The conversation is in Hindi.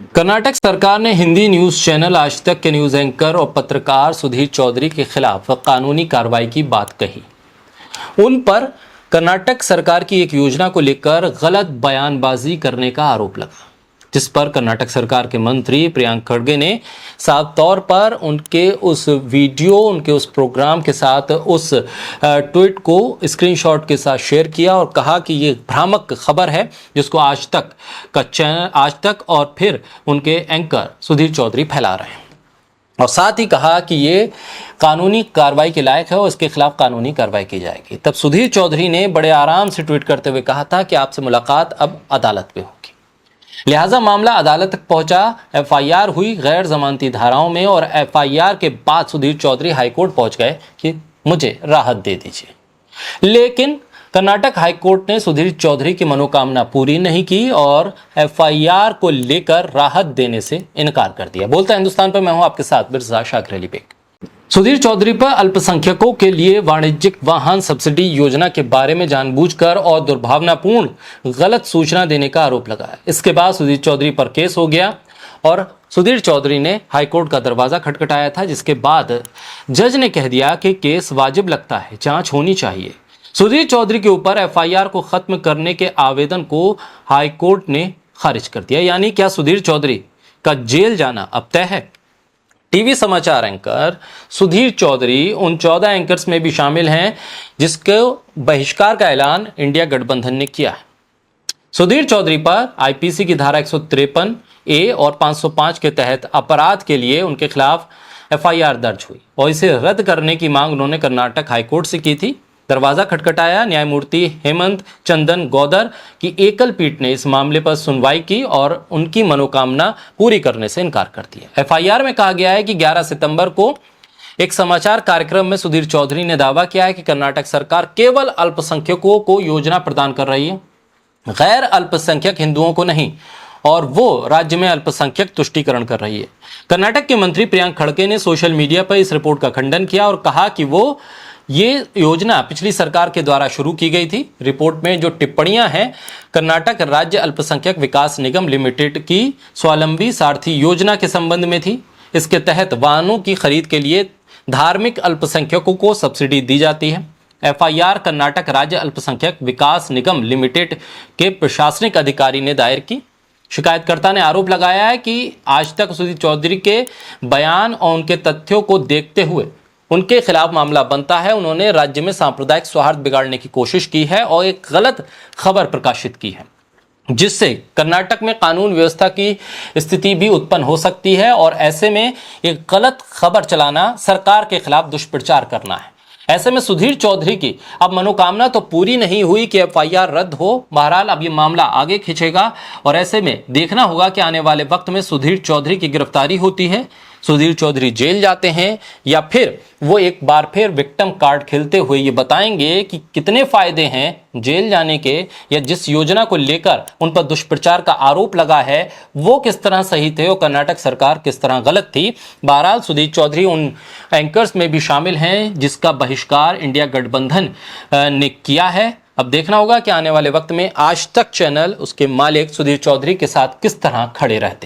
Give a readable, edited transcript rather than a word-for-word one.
कर्नाटक सरकार ने हिंदी न्यूज चैनल आज तक के न्यूज एंकर और पत्रकार सुधीर चौधरी के खिलाफ कानूनी कार्रवाई की बात कही। उन पर कर्नाटक सरकार की एक योजना को लेकर गलत बयानबाजी करने का आरोप लगा, जिस पर कर्नाटक सरकार के मंत्री प्रियंक खड़गे ने साफ तौर पर उनके उस वीडियो, उनके उस प्रोग्राम के साथ उस ट्वीट को स्क्रीनशॉट के साथ शेयर किया और कहा कि ये भ्रामक खबर है जिसको आज तक का चैनल आज तक और फिर उनके एंकर सुधीर चौधरी फैला रहे हैं, और साथ ही कहा कि ये कानूनी कार्रवाई के लायक है और इसके खिलाफ कानूनी कार्रवाई की जाएगी। तब सुधीर चौधरी ने बड़े आराम से ट्वीट करते हुए कहा था कि आपसे मुलाकात अब अदालत में होगी, लिहाजा मामला अदालत तक पहुंचा। एफआईआर हुई गैर जमानती धाराओं में और एफआईआर के बाद सुधीर चौधरी हाईकोर्ट पहुंच गए कि मुझे राहत दे दीजिए, लेकिन कर्नाटक हाईकोर्ट ने सुधीर चौधरी की मनोकामना पूरी नहीं की और एफआईआर को लेकर राहत देने से इनकार कर दिया। बोलता हिंदुस्तान पर मैं हूं आपके साथ मिर्जा शाकिर अली बेग। सुधीर चौधरी पर अल्पसंख्यकों के लिए वाणिज्यिक वाहन सब्सिडी योजना के बारे में जानबूझकर और दुर्भावनापूर्ण गलत सूचना देने का आरोप लगा है। इसके बाद सुधीर चौधरी पर केस हो गया और सुधीर चौधरी ने हाईकोर्ट का दरवाजा खटखटाया था, जिसके बाद जज ने कह दिया कि केस वाजिब लगता है, जांच होनी चाहिए। सुधीर चौधरी के ऊपर एफआईआर को खत्म करने के आवेदन को हाईकोर्ट ने खारिज कर दिया। यानी क्या सुधीर चौधरी का जेल जाना अब तय है? टीवी समाचार एंकर सुधीर चौधरी उन 14 एंकर्स में भी शामिल हैं जिसके बहिष्कार का ऐलान इंडिया गठबंधन ने किया है। सुधीर चौधरी पर आईपीसी की धारा 153 ए और 505 के तहत अपराध के लिए उनके खिलाफ एफआईआर दर्ज हुई और इसे रद्द करने की मांग उन्होंने कर्नाटक हाईकोर्ट से की थी। दरवाजा खटखटाया। न्यायमूर्ति हेमंत चंदन गौदर की एकल पीठ ने इस मामले पर सुनवाई की और उनकी मनोकामना पूरी करने से इनकार कर दिया। एफआईआर में कहा गया है कि 11 सितंबर को एक समाचार कार्यक्रम में सुधीर चौधरी ने दावा किया है कि कर्नाटक सरकार केवल अल्पसंख्यकों को योजना प्रदान कर रही है, गैर अल्पसंख्यक हिंदुओं को नहीं, और वो राज्य में अल्पसंख्यक तुष्टीकरण कर रही है। कर्नाटक के मंत्री प्रियंक खड़गे ने सोशल मीडिया पर इस रिपोर्ट का खंडन किया और कहा कि वो ये योजना पिछली सरकार के द्वारा शुरू की गई थी। रिपोर्ट में जो टिप्पणियां हैं कर्नाटक राज्य अल्पसंख्यक विकास निगम लिमिटेड की स्वावलंबी सारथी योजना के संबंध में थी। इसके तहत वाहनों की खरीद के लिए धार्मिक अल्पसंख्यकों को सब्सिडी दी जाती है। एफआईआर कर्नाटक राज्य अल्पसंख्यक विकास निगम लिमिटेड के प्रशासनिक अधिकारी ने दायर की। शिकायतकर्ता ने आरोप लगाया है कि आज तक सुधीर चौधरी के बयान और उनके तथ्यों को देखते हुए उनके खिलाफ मामला बनता है। उन्होंने राज्य में सांप्रदायिक सौहार्द बिगाड़ने की कोशिश की है और एक गलत खबर प्रकाशित की है, जिससे कर्नाटक में कानून व्यवस्था की स्थिति भी उत्पन्न हो सकती है और ऐसे में एक गलत खबर चलाना सरकार के खिलाफ दुष्प्रचार करना है। ऐसे में सुधीर चौधरी की अब मनोकामना तो पूरी नहीं हुई कि एफआईआर रद्द हो। बहरहाल अब ये मामला आगे खींचेगा और ऐसे में देखना होगा कि आने वाले वक्त में सुधीर चौधरी की गिरफ्तारी होती है, सुधीर चौधरी जेल जाते हैं, या फिर वो एक बार फिर विक्टिम कार्ड खेलते हुए ये बताएंगे कि कितने फायदे हैं जेल जाने के, या जिस योजना को लेकर उन पर दुष्प्रचार का आरोप लगा है वो किस तरह सही थे और कर्नाटक सरकार किस तरह गलत थी। बहरहाल सुधीर चौधरी उन एंकर्स में भी शामिल हैं जिसका बहिष्कार इंडिया गठबंधन ने किया है। अब देखना होगा कि आने वाले वक्त में आज तक चैनल, उसके मालिक सुधीर चौधरी के साथ किस तरह खड़े रहते हैं।